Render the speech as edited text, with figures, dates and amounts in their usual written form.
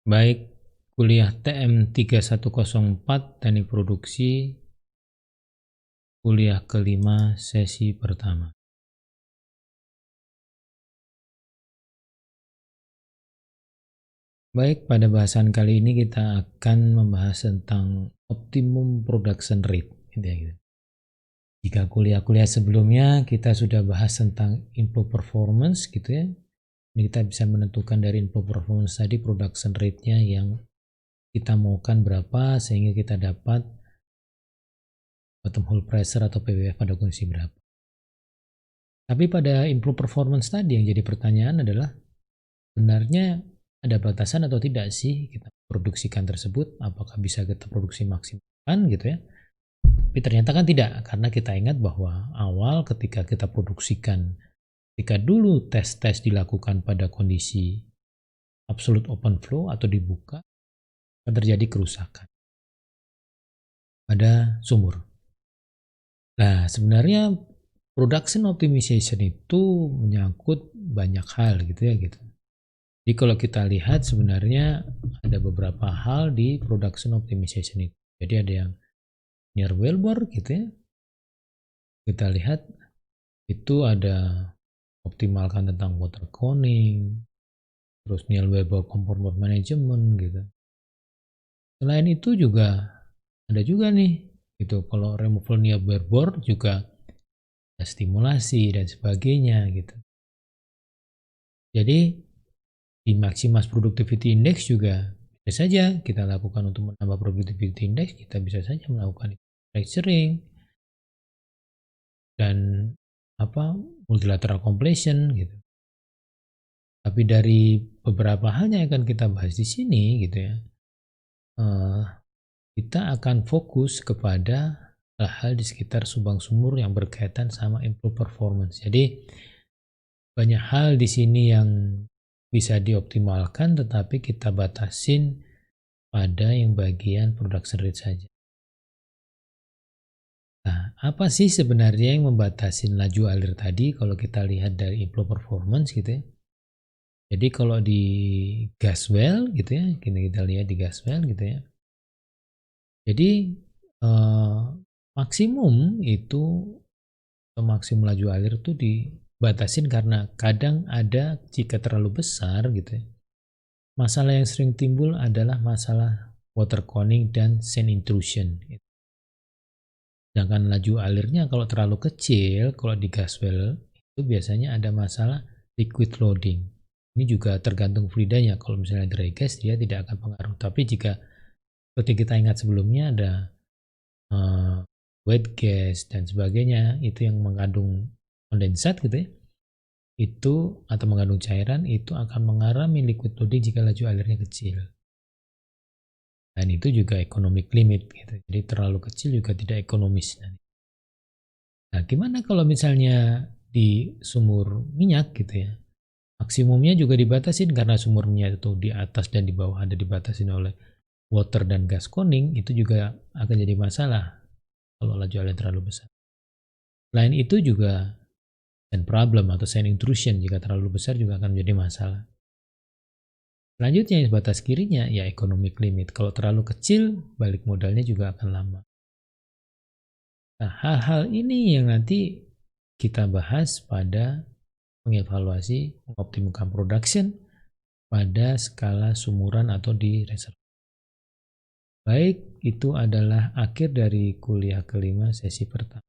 Baik, kuliah TM 3104 Teknik Produksi, kuliah kelima sesi pertama. Baik, pada bahasan kali ini kita akan membahas tentang optimum production rate. Gitu. Jika kuliah-kuliah sebelumnya kita sudah bahas tentang improve performance gitu ya. Ini kita bisa menentukan dari improve performance tadi production rate-nya yang kita maukan berapa sehingga kita dapat bottom hole pressure atau PWF pada kondisi berapa. Tapi pada improve performance tadi yang jadi pertanyaan adalah sebenarnya ada batasan atau tidak sih kita produksikan tersebut, apakah bisa kita produksi maksimalkan gitu ya. Tapi ternyata kan tidak, karena kita ingat bahwa awal ketika kita produksikan, ketika dulu tes-tes dilakukan pada kondisi absolute open flow atau dibuka, terjadi kerusakan pada sumur. Nah, sebenarnya production optimization itu menyangkut banyak hal gitu ya gitu. Jadi kalau kita lihat sebenarnya ada beberapa hal di production optimization itu. Jadi ada yang near wellbore gitu ya. Kita lihat itu ada optimalkan tentang water conning, terus near wellbore comfort management gitu. Selain itu juga ada juga nih gitu, kalau removal near wellbore juga ada stimulasi dan sebagainya gitu. Jadi di Maximus Productivity Index juga bisa saja kita lakukan untuk menambah Productivity Index, kita bisa saja melakukan fracturing dan multilateral completion gitu. Tapi dari beberapa hal yang akan kita bahas di sini gitu ya, kita akan fokus kepada hal-hal di sekitar subang sumur yang berkaitan sama improve performance. Jadi banyak hal di sini yang bisa dioptimalkan, tetapi kita batasin pada yang bagian production rate saja. Nah, apa sih sebenarnya yang membatasin laju alir tadi kalau kita lihat dari improve performance gitu ya? Jadi kalau di gas well gitu ya, kita lihat di gas well gitu ya. Jadi maksimum itu atau maksimum laju alir itu dibatasin karena kadang ada jika terlalu besar gitu ya. Masalah yang sering timbul adalah masalah water conning dan sand intrusion. Sedangkan laju alirnya kalau terlalu kecil, kalau di gas well itu biasanya ada masalah liquid loading. Ini juga tergantung fluidanya. Kalau misalnya dry gas dia tidak akan pengaruh. Tapi jika seperti kita ingat sebelumnya ada wet gas dan sebagainya, itu yang mengandung kondensat gitu ya, itu atau mengandung cairan itu akan mengalami liquid loading jika laju alirnya kecil. Dan itu juga economic limit gitu. Jadi terlalu kecil juga tidak ekonomis. Nah, gimana kalau misalnya di sumur minyak gitu ya? Maksimumnya juga dibatasin karena sumur minyak itu di atas dan di bawah ada dibatasin oleh water dan gas conning, itu juga akan jadi masalah kalau laju alir terlalu besar. Selain itu juga sand problem atau sand intrusion jika terlalu besar juga akan menjadi masalah. Selanjutnya yang batas kirinya ya economic limit. Kalau terlalu kecil balik modalnya juga akan lama. Nah, hal-hal ini yang nanti kita bahas pada mengevaluasi mengoptimalkan production pada skala sumuran atau di reservoir. Baik, itu adalah akhir dari kuliah kelima sesi pertama.